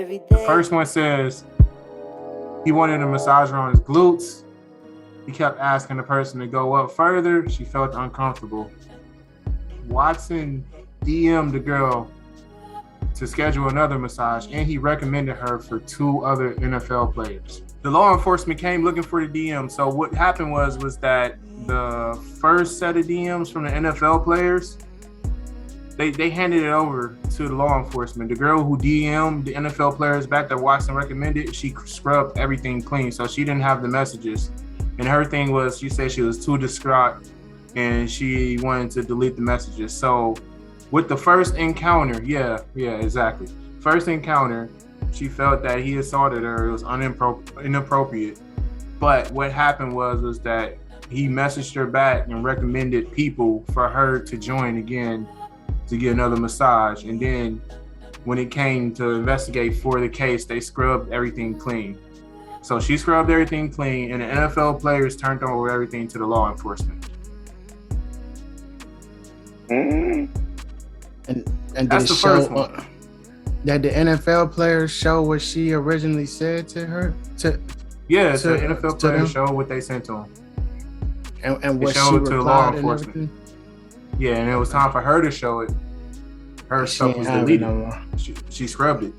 The first one says he wanted a massager on his glutes. He kept asking the person to go up further. She felt uncomfortable. Watson DM'd the girl to schedule another massage, and he recommended her for 2 other NFL players. The law enforcement came looking for the DM. So what happened was that the first set of DMs from the NFL players, they handed it over to the law enforcement. The girl who DM'd the NFL players back that Watson recommended, she scrubbed everything clean, so she didn't have the messages. And her thing was, she said she was too distraught and she wanted to delete the messages. So with the first encounter, yeah, exactly. First encounter, she felt that he assaulted her. It was inappropriate. But what happened was that he messaged her back and recommended people for her to join again to get another massage. And then when it came to investigate for the case, they scrubbed everything clean. So she scrubbed everything clean, and the NFL players turned over everything to the law enforcement. And that's the first one. Did the NFL players show what she originally said to her? The NFL players showed what they sent to him. And what showed she to the law enforcement. Yeah, and it was time for her to show it. Her stuff was deleted. No, she scrubbed it.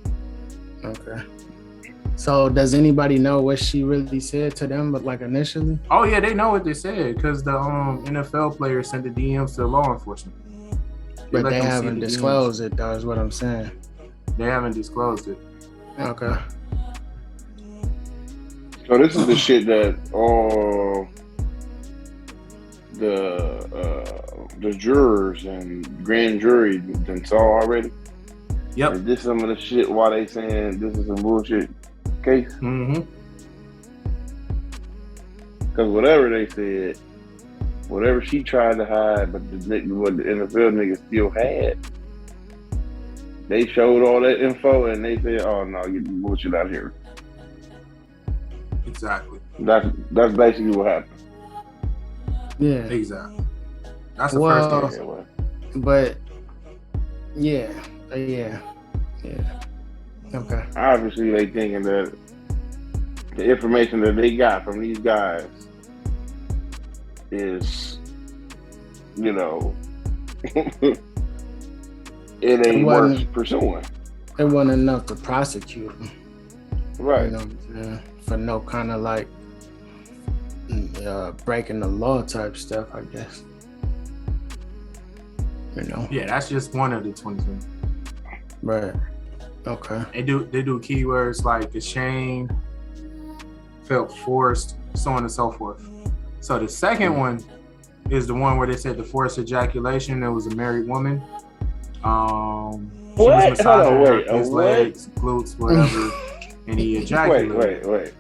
Okay. So does anybody know what she really said to them, but like initially? Oh yeah, they know what they said because the NFL players sent the DMs to the law enforcement. But they haven't disclosed it, though, is what I'm saying. They haven't disclosed it. Okay. So this is the shit that the jurors and grand jury done saw already. Yep. Is this some of the shit why they saying this is a bullshit case? Mm-hmm. Because whatever they said, whatever she tried to hide, but what the NFL niggas still had, they showed all that info and they said, "Oh no, get the bullshit out of here." Exactly. That's basically what happened. Yeah. Exactly. That's the first case. But yeah. Okay. Obviously, they thinking that the information that they got from these guys is, it ain't worth pursuing. It wasn't enough to prosecute them. Right. For no kind of like breaking the law type stuff, I guess. Yeah, that's just one of the 22. Right. Okay. They do keywords like ashamed, felt forced, so on and so forth. So the second one is the one where they said the forced ejaculation. It was a married woman. She was massaging his legs, glutes, whatever, and he ejaculated. Wait.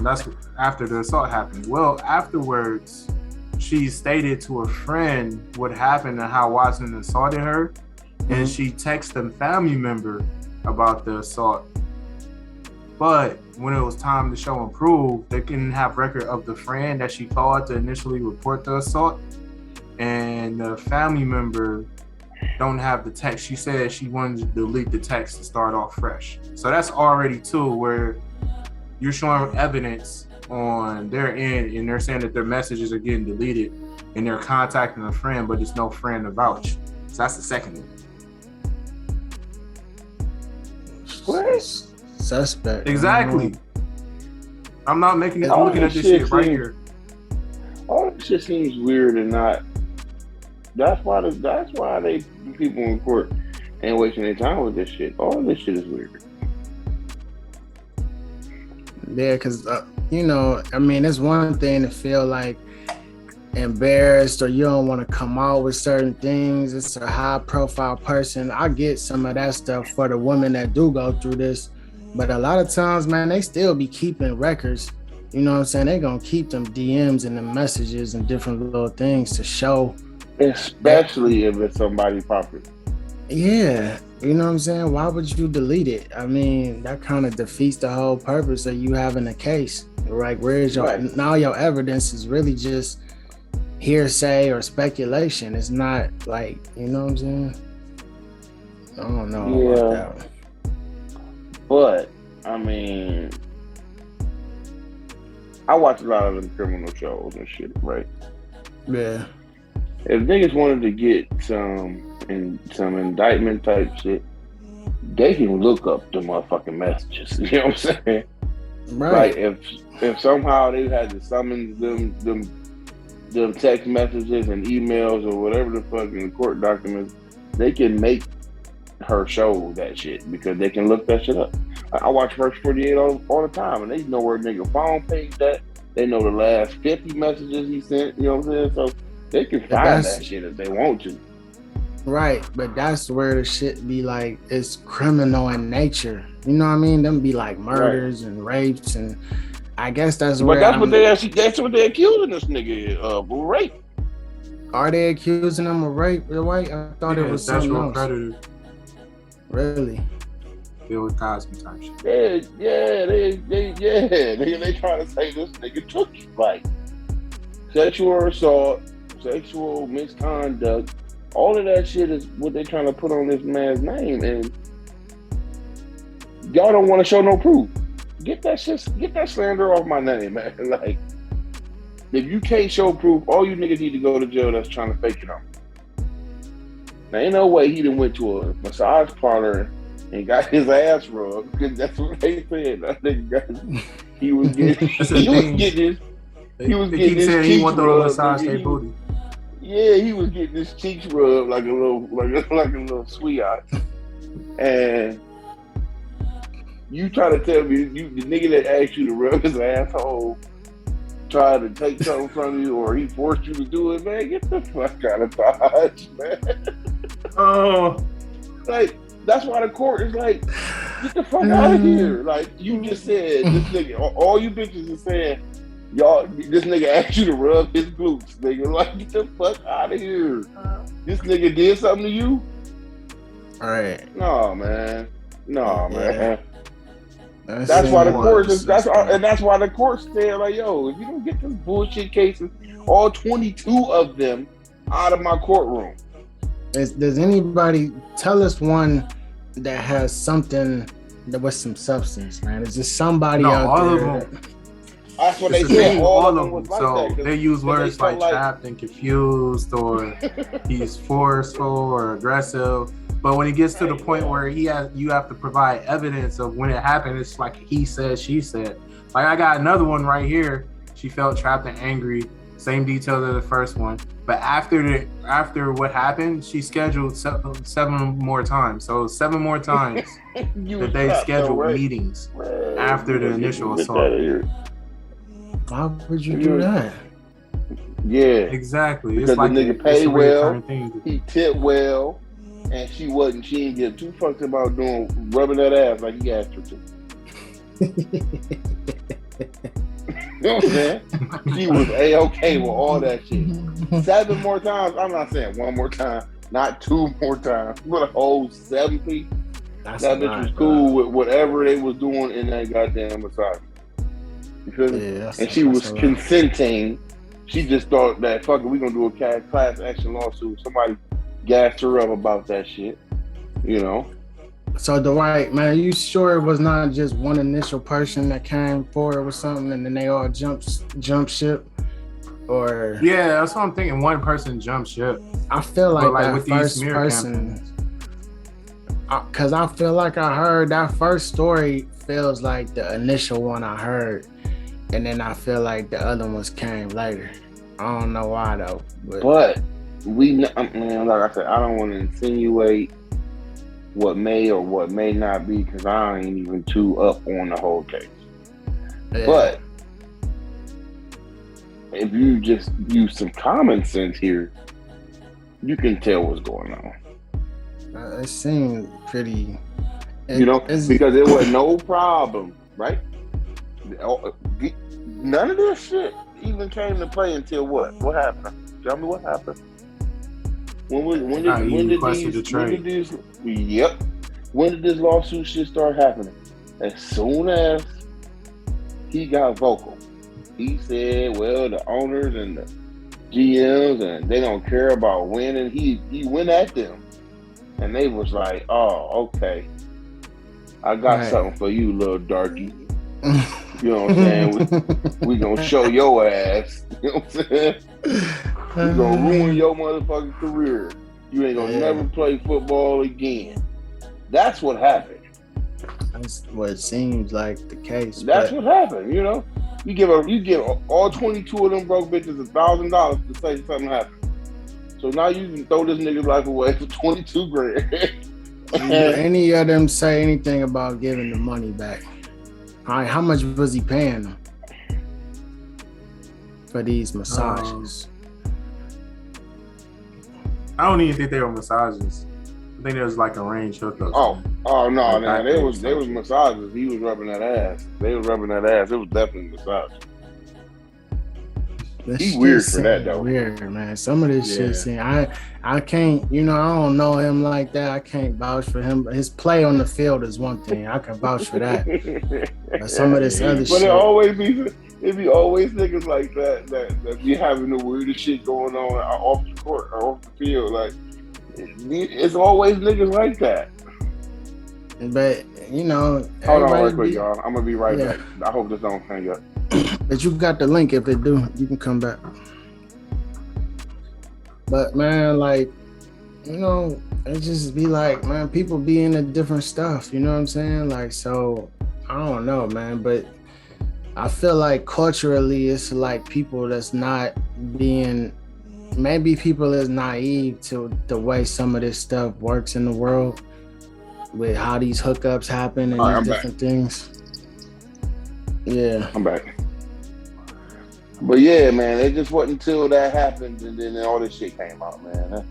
That's after the assault happened. Well, afterwards, she stated to a friend what happened and how Watson assaulted her. And she texted a family member about the assault. But when it was time to show and prove, they didn't have record of the friend that she called to initially report the assault. And the family member don't have the text. She said she wanted to delete the text to start off fresh. So that's already 2 where you're showing evidence on their end and they're saying that their messages are getting deleted and they're contacting a friend, but there's no friend to vouch. So that's the second one. What? Suspect. Exactly. I'm not making it. I'm looking at this shit right here. All this shit seems weird and not. That's why they people in court ain't wasting their time with this shit. All this shit is weird. Yeah, because it's one thing to feel like embarrassed or you don't want to come out with certain things. It's a high profile person. I get some of that stuff for the women that do go through this, but a lot of times, man, they still be keeping records. You know what I'm saying? They gonna keep them DMs and the messages and different little things to show. Especially if it's somebody popular. Yeah, you know what I'm saying? Why would you delete it? I mean, that kind of defeats the whole purpose of you having a case. Like, where's your now your evidence is really just hearsay or speculation. It's not like, you know what I'm saying? I don't know about that one. But I mean, I watch a lot of them criminal shows and shit, right? Yeah. If niggas wanted to get some indictment type shit, they can look up the motherfucking messages. You know what I'm saying? Right. Like if somehow they had to summon them text messages and emails or whatever the fuck in the court documents, they can make her show that shit because they can look that shit up. I watch First 48 all the time, and they know where nigga phone page that. They know the last 50 messages he sent. You know what I'm saying? So they can find that shit if they want to. Right, but that's where the shit be like, it's criminal in nature. You know what I mean? Them be like murders and rapes, and I guess that's where. But that's what they're accusing this nigga of, rape. Are they accusing him of rape? Right? I thought it was something else. Predator. Really? Bill Cosby type shit. They trying to say this nigga took it, like sexual assault, sexual misconduct. All of that shit is what they trying to put on this man's name, and y'all don't want to show no proof. Get that slander off my name, man. Like, if you can't show proof, all you niggas need to go to jail that's trying to fake it on. Now, ain't no way he done went to a massage parlor and got his ass rubbed, because that's what they said. That nigga he was getting his massage their booty. Yeah, he was getting his cheeks rubbed like a little sweetheart. And you try to tell me the nigga that asked you to rub his asshole tried to take something from you, or he forced you to do it, man? Get the fuck out of Dodge, man. Oh, like, that's why the court is like, get the fuck out of here. Like, you just said, this nigga, all you bitches are saying, y'all, this nigga asked you to rub his glutes, nigga. Like, get the fuck out of here. This nigga did something to you? All right. No, man. Man. That's why the court is. That's why the court said, like, yo, if you don't get this bullshit cases, all 22 of them, out of my courtroom. Does anybody tell us one that has something that was some substance, man? Is there somebody out all there? Of them. That's what they said. All of them. So they use words like trapped and confused, or he's forceful or aggressive. But when it gets to the point where you have to provide evidence of when it happened, it's like he said, she said. Like, I got another one right here. She felt trapped and angry. Same details as the first one. But after what happened, she scheduled seven more times. So 7 more times that they scheduled meetings after the initial assault. Why would you do that? Yeah, exactly. Because it's like the nigga paid well, he tipped well, and she didn't give 2 fucks about rubbing that ass like he asked her to. You know what I'm saying? She was A-okay with all that shit. 7 more times. I'm not saying 1 more time, not 2 more times, but a whole 7 feet. That bitch was cool with whatever they was doing in that goddamn massage. You feel me? Yeah, and she was consenting. She just thought that, fuck it, we gonna do a class action lawsuit. Somebody gassed her up about that shit. You know? So Dwight, man, are you sure it was not just one initial person that came forward with something and then they all jump ship? Or yeah, that's what I'm thinking. One person jumped ship. I feel like that first person, because I feel like I heard that first story feels like the initial one I heard, and then I feel like the other ones came later. I don't know why though. But like I said, I don't want to insinuate what may or what may not be, because I ain't even too up on the whole case. Yeah. But if you just use some common sense here, you can tell what's going on. It seemed pretty... because it was no problem, right? None of this shit even came to play until what? What happened? Tell me what happened. When did this lawsuit shit start happening? As soon as he got vocal, he said, well, the owners and the GMs, and they don't care about winning. He went at them, and they was like, oh, okay. I got something for you, little darky. You know what I'm saying? We gonna show your ass. You know what I'm saying? We gonna ruin your motherfucking career. You ain't gonna never play football again. That's what happened. That's what it seems like the case. That's what happened. You know, you give all 22 of them broke bitches $1,000 to say something happened. So now you can throw this nigga's life away for 22 grand. Did any of them say anything about giving the money back? All right, how much was he paying them for these massages? I don't even think they were massages. I think there was like arranged hookups. Oh no, man. They was massages. He was rubbing that ass. They was rubbing that ass. It was definitely massage. He weird for that though. Weird, man. Some of this shit, I can't. You know, I don't know him like that. I can't vouch for him. His play on the field is one thing. I can vouch for that. But some of this other shit. But it be always niggas like that be having the weirdest shit going on off the court or off the field. Like it's always niggas like that. But you know, hold on real quick, y'all. I'm gonna be right back. I hope this don't hang up. But you got the link. If it do, you can come back. But man, like, you know, it just be like, man, people be into different stuff. You know what I'm saying? Like, so I don't know, man. But I feel like culturally, it's like people that's not being. Maybe people is naive to the way some of this stuff works in the world, with how these hookups happen and these different things. Yeah, I'm back. But yeah, man, it just wasn't until that happened and then all this shit came out, man.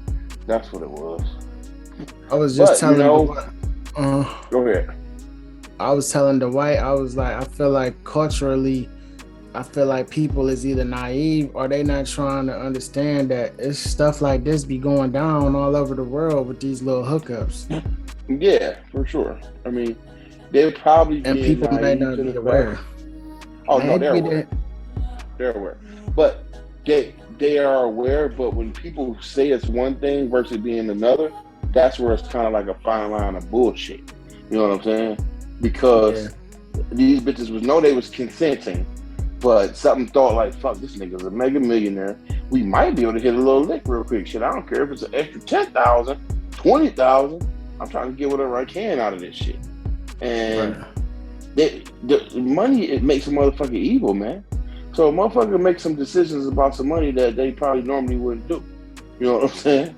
That's what it was. I was just telling go ahead. I was telling Dwight, I was like, I feel like culturally, I feel like people is either naive or they not trying to understand that it's stuff like this be going down all over the world with these little hookups. Yeah, for sure. I mean, they're probably and people may not be aware. Oh no, they're aware. They're aware, but they are aware. But when people say it's one thing versus being another, that's where it's kind of like a fine line of bullshit. You know what I'm saying? Because these bitches they was consenting, but something thought like, fuck, this nigga's a mega millionaire. We might be able to hit a little lick real quick. Shit, I don't care if it's an extra 10,000, 20,000. I'm trying to get whatever I can out of this shit. And the money, it makes a motherfucker evil, man. So a motherfucker makes some decisions about some money that they probably normally wouldn't do. You know what I'm saying?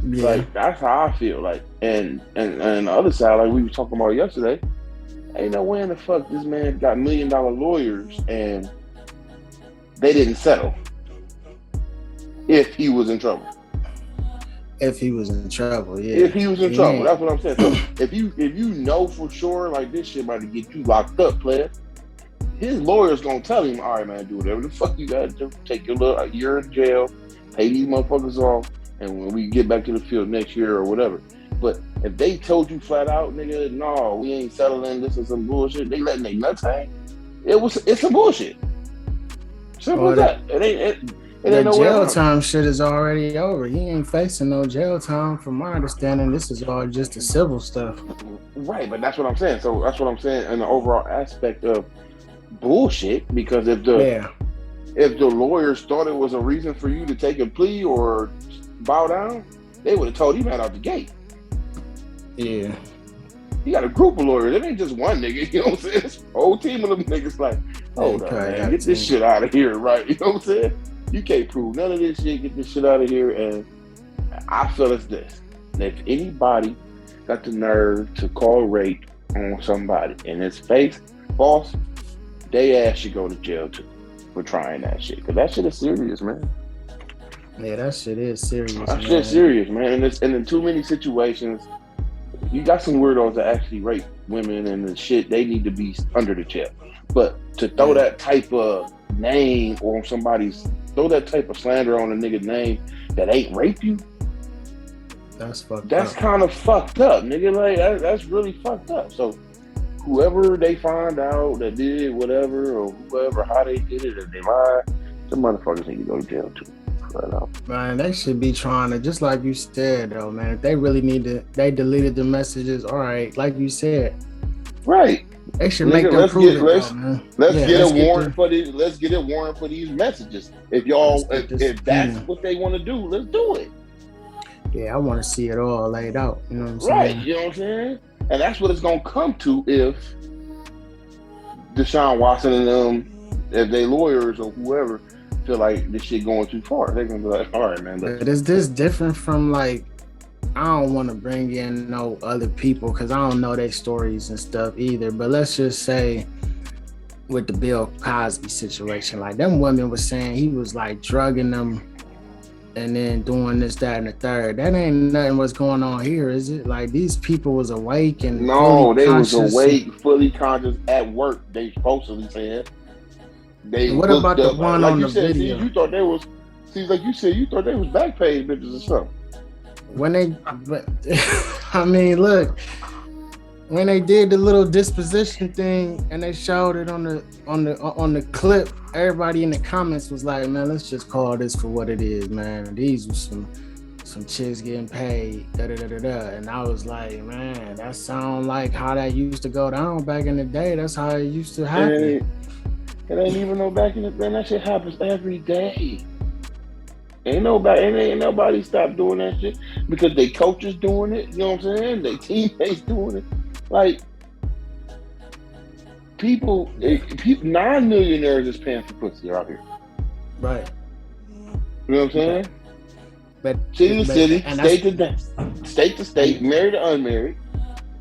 Yeah. Like, that's how I feel. Like, and the other side, like we were talking about yesterday, ain't no way in the fuck this man got $1 million lawyers and they didn't settle if he was in trouble. If he was in trouble, yeah. If he was in trouble, that's what I'm saying. So if you know for sure, like, this shit about to get you locked up, player, his lawyer's gonna tell him, all right, man, do whatever the fuck you gotta do. Take your little year in jail, pay these motherfuckers off, and when we get back to the field next year or whatever. But if they told you flat out, nigga, no, we ain't settling, this is some bullshit, they letting they nuts hang, it's some bullshit. Simple as that. It ain't the jail time shit is already over. He ain't facing no jail time. From my understanding, this is all just the civil stuff. Right, but that's what I'm saying. So that's what I'm saying in the overall aspect of bullshit. Because if the lawyers thought it was a reason for you to take a plea or bow down, they would have told him right out the gate. Yeah. He got a group of lawyers. It ain't just one nigga. You know what I'm saying? It's a whole team of them niggas like, hold on, man, get this shit out of here, right? You know what I'm saying? You can't prove none of this shit. Get this shit out of here. And I feel it's this. And if anybody got the nerve to call rape on somebody and it's fake, false, they ass should go to jail too for trying that shit. Because that shit is serious, man. Yeah, that shit is serious. That shit is serious, man. And in too many situations, you got some weirdos that actually rape women and the shit, they need to be under the chair. But to throw that type of name or throw that type of slander on a nigga's name that ain't rape you, that's fucked up. That's kind of fucked up, nigga. Like, that's really fucked up. So whoever they find out that did whatever or whoever, how they did it, if they lied, some motherfuckers need to go to jail too. Man, they should be trying to, just like you said though, man, if they really need to, they deleted the messages, all right, like you said, Right. They should Nigga, make them prove it, though, man. Let's Yeah, get let's a get warrant for these. Let's get a warrant for these messages. If that's what they want to do, let's do it. Yeah, I want to see it all laid out. You know what I'm Right. saying? You know what I'm saying? And that's what it's gonna come to if Deshaun Watson and them, if they lawyers or whoever feel like this shit going too far, they're gonna be like, all right, man. But is this different from like? I don't want to bring in no other people because I don't know their stories and stuff either. But let's just say with the Bill Cosby situation, like them women was saying he was like drugging them and then doing this, that, and the third. That ain't nothing what's going on here, is it? Like these people was awake and no, they was awake, fully conscious at work. They supposedly said. They what about the one like on the said, video? See, you thought they was. See, like you said, you thought they was back page bitches or something. When they, I mean, look, when they did the little disposition thing and they showed it on the clip, everybody in the comments was like, man, let's just call this for what it is, man. These were some chicks getting paid, da da da da da. And I was like, man, that sound like how that used to go down back in the day. That's how it used to happen. It ain't even no back in the day. That shit happens every day. Ain't nobody stop doing that shit because they coaches doing it. You know what I'm saying? They teammates doing it. Like people, non-millionaires is paying for pussy out here. Right. You know what I'm saying? But city to city, state to state, married to unmarried.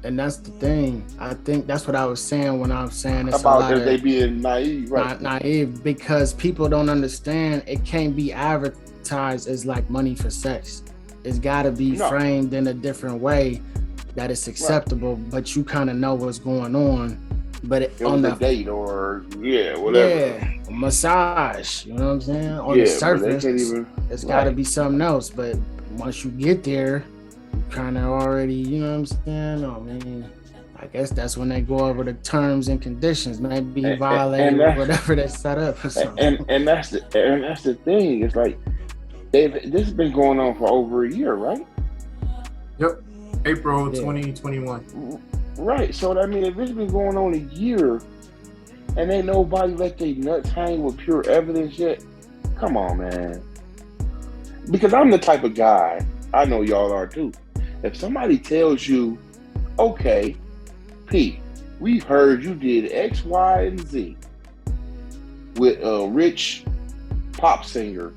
And that's the thing. I think that's what I was saying when I was saying it's about they being naive, right? Naive because people don't understand. It can't be advertised as like money for sex. It's got to be framed in a different way that it's acceptable, but you kind of know what's going on. But on the date or whatever. Yeah, massage. You know what I'm saying? On the surface, it's got to be something else. But once you get there, you kind of already, you know what I'm saying? I mean, I guess that's when they go over the terms and conditions, maybe violating whatever they set up or something. And that's the thing. It's like this has been going on for over a year, right? Yep, April 2021. Right. So I mean, if it's been going on a year, and ain't nobody let their nuts hang with pure evidence yet, come on, man. Because I'm the type of guy, I know y'all are too. If somebody tells you, okay, P, we heard you did X, Y, and Z with a rich pop singer,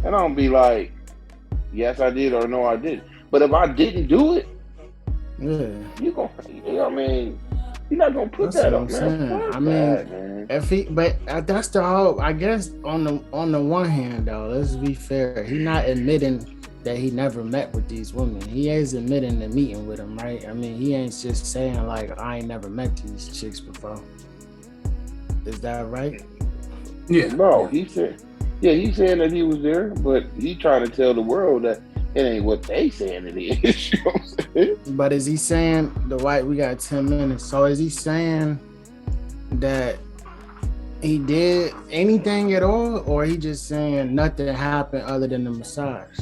and I'll be like, yes, I did, or no, I didn't. But if I didn't do it, you know what I mean? You're not gonna put that up, man. I mean, but that's the whole. I guess on the one hand, though, let's be fair. He's not admitting that he never met with these women. He is admitting to meeting with them, right? I mean, he ain't just saying like, I ain't never met these chicks before. Is that right? Yeah. No, he said. Yeah, he's saying that he was there, but he trying to tell the world that it ain't what they saying it is. You know what I'm saying? But is he saying we got 10 minutes. So is he saying that he did anything at all, or he just saying nothing happened other than the massage?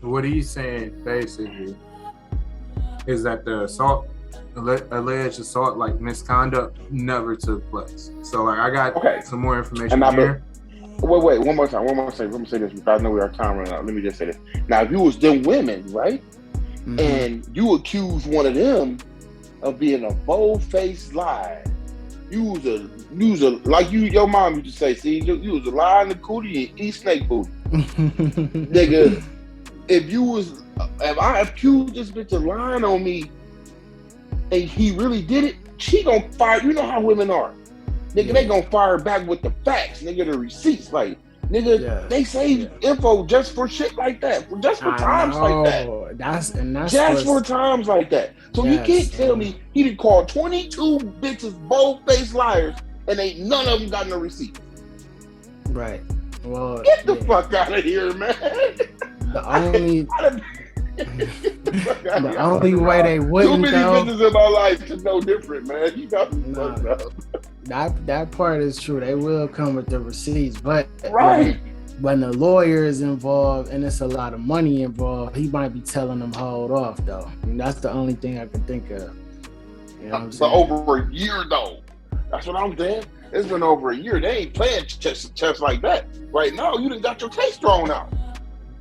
What he's saying basically is that the alleged assault, like misconduct, never took place. So like I got some more information here. Wait, one more time. Let me say this because I know we are time running out. Let me just say this. Now, if you was them women, right, and you accused one of them of being a bold-faced lie, you was a like your mom used to say, see, you was a lie in the cootie and eat snake booty. Nigga, if I accused this bitch of lying on me and he really did it, she gonna fire. You know how women are. Nigga, they gonna fire back with the facts, nigga, the receipts. Like, nigga, they save info just for shit like that. Just for times like that. That's just for times like that. So you can't tell me he done called 22 bitches bold-faced liars and ain't none of them got no receipt. Right. Well, get the fuck out of here, man. The only way they wouldn't. Too many bitches in my life to know different, man. You got me fucked up. That part is true. They will come with the receipts, but when the lawyer is involved and it's a lot of money involved, he might be telling them hold off though. And that's the only thing I can think of. You know what I'm saying? But over a year though. That's what I'm saying. It's been over a year. They ain't playing chess like that. Right now, you done got your case thrown out.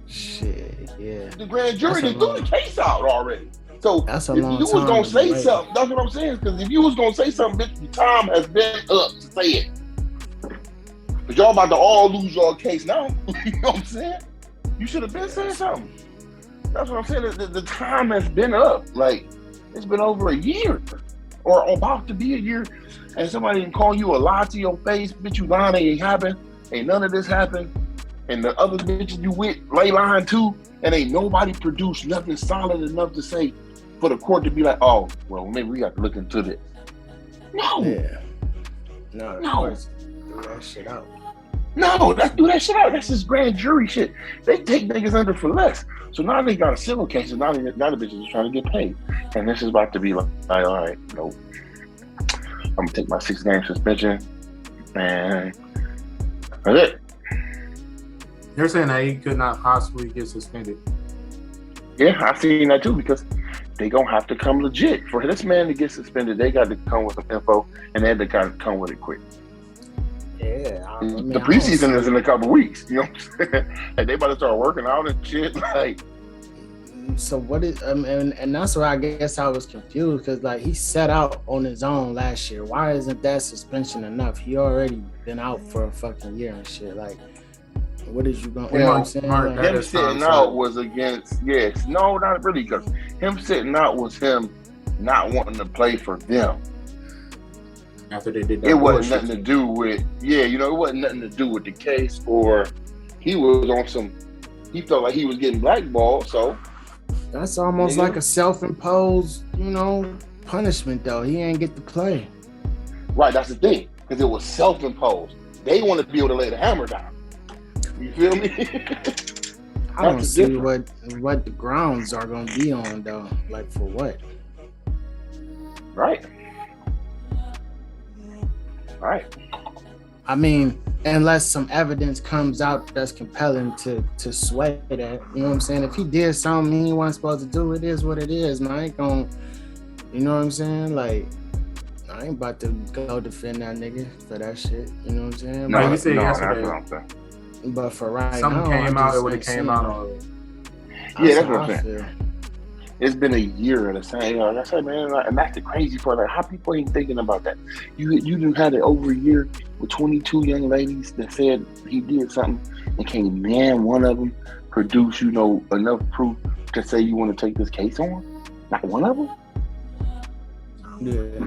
Shit, yeah. The grand jury done threw the case out already. So that's a if long you was time gonna to say wait. something, that's what I'm saying. Because if you was gonna say something, bitch, the time has been up to say it. But y'all about to all lose your case now. You know what I'm saying? You should have been saying something. That's what I'm saying. The time has been up. Like, it's been over a year. Or about to be a year. And somebody can call you a lie to your face. Bitch, you lying, ain't happened. Ain't none of this happened. And the other bitches you with lay lying too. And ain't nobody produced nothing solid enough to say for the court to be like, oh, well, maybe we got to look into this. No. Yeah. No. No. Do that shit out. No, do that shit out. That's just grand jury shit. They take niggas under for less. So now they got a civil case, and now the bitches is trying to get paid. And this is about to be like, all right, nope. I'm gonna take my 6-game suspension, and that's it. You're saying that he could not possibly get suspended. Yeah, I've seen that too, because they gonna have to come legit. For this man to get suspended, they got to come with some info, and they had to kind of come with it quick. Yeah, I mean, The preseason is in a couple weeks, you know what I'm saying? And they about to start working out and shit. Like, so what is and that's where I guess I was confused, because like he set out on his own last year. Why isn't that suspension enough? He already been out for a fucking year and shit. Like, what is you going? You know what I'm saying? Mark, Like, him sitting out was against, no, not really, because him sitting out was him not wanting to play for them. After they did that, it wasn't nothing to do with, it wasn't nothing to do with the case, or he was on some, he felt like he was getting blackballed, so. That's almost like a self-imposed, punishment though. He ain't get to play. Right, that's the thing, because it was self-imposed. They wanted to be able to lay the hammer down. You feel me? I don't see what the grounds are gonna be on though. Like, for what? Right. I mean, unless some evidence comes out that's compelling to sway that, you know what I'm saying? If he did something he wasn't supposed to do, it is what it is, man. I ain't gonna, you know what I'm saying? Like, I ain't about to go defend that nigga for that shit, you know what I'm saying? No, you said That's yesterday. what I'm saying. But for right something now, came out, it would have came out already. Yeah, that's what I'm saying. It's been a year of the same. Like I said, man, and that's the crazy part. Like, how people ain't thinking about that? You done had it over a year with 22 young ladies that said he did something, and can't man one of them produce, enough proof to say you want to take this case on? Not one of them. Yeah.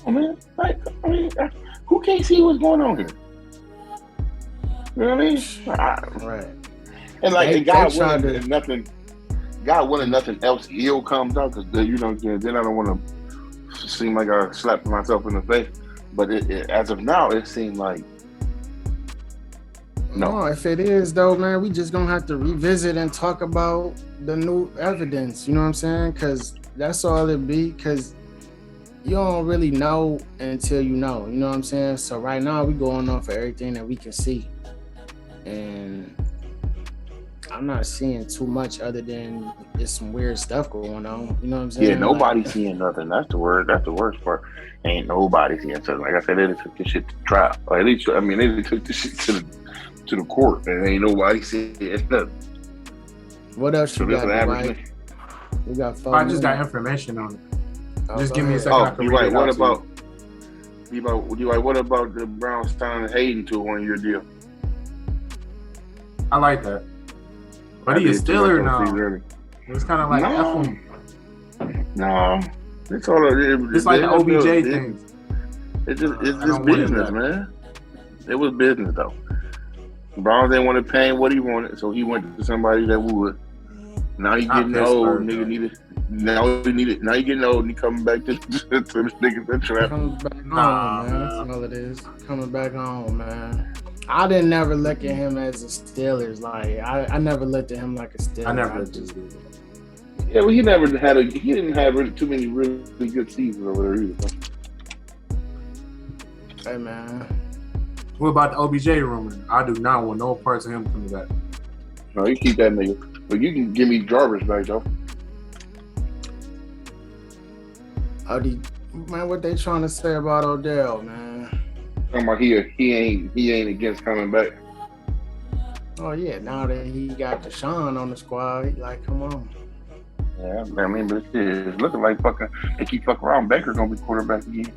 Oh man, who can't see what's going on here? You know what I mean? Right. And like They the guy tried winning, to- nothing. God willing, nothing else ill comes out, because then I don't want to seem like I slapped myself in the face. But as of now, it seemed like no. If it is though, man, we just gonna have to revisit and talk about the new evidence. You know what I'm saying? Because that's all it be. Because you don't really know until you know. You know what I'm saying? So right now we going on for everything that we can see, and I'm not seeing too much other than there's some weird stuff going on. You know what I'm saying? Yeah, nobody's seeing nothing. That's the word. That's the worst part. Ain't nobody seeing something. Like I said, they took this shit to trial. Or at least, they took this shit to the court, and ain't nobody seeing nothing. What else you got? Average. We got. I just got information on it. Just give me a second. Oh, I can you're read right. it What out about? What about the Browns signing Hayden to a 1-year deal? I like that. But he is Steeler now. It's kind of like F him. No, it's all. It's like the OBJ thing. It's just business, man. It was business though. Browns didn't want to pay him what he wanted, so he went to somebody that would. Now he getting old, nigga needed. Now he getting old, and he coming back to the niggas that trap. Coming back home, man. That's all it is. Coming back home, man. I didn't never look at him as a Steelers. Like I never looked at him like a Steeler. I never just did. Yeah, well, he didn't have really too many really good seasons or whatever either. Hey man, What about the OBJ rumor? I do not want no parts of him coming back. No, you keep that nigga. But you can give me Jarvis back though. Man, what they trying to say about Odell, man? Talking about he ain't against coming back. Oh yeah, now that he got Deshaun on the squad, he like, come on. Yeah, I mean, but it's looking like fucking. They keep fucking around. Baker gonna be quarterback again.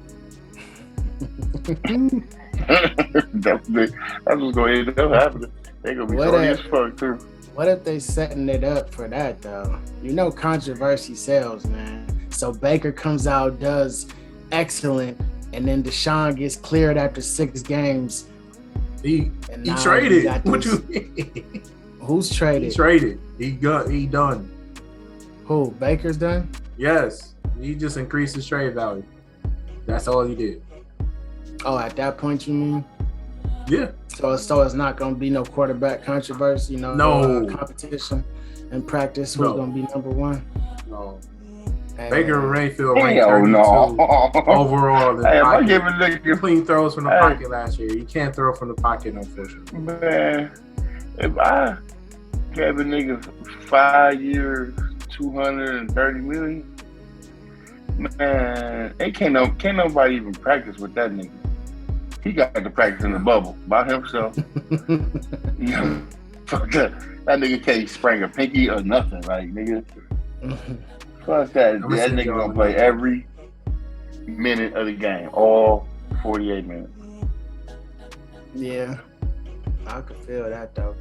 That's what's gonna end up happening. They gonna be sorry as fuck too. What if they setting it up for that though? You know, controversy sells, man. So Baker comes out, does excellent, and then Deshaun gets cleared after 6 games. He traded. What you mean? Who's traded? He traded. He done. Who? Baker's done? Yes. He just increased his trade value. That's all he did. Oh, at that point you mean? Yeah. So it's not gonna be no quarterback controversy, no competition in practice. Who's gonna be number 1? No. Hey, Baker Mayfield ranked 32 no. overall. Hey, if I give a nigga clean throws from the pocket last year. You can't throw from the pocket, unfortunately. Man, if I gave a nigga 5 years, $230 million, man, can't nobody even practice with that nigga. He got to practice in the bubble by himself. Fuck that. That nigga can't spring a pinky or nothing. Like, nigga, fuck that. That nigga gonna play every minute of the game, all 48 minutes. Yeah, I could feel that though.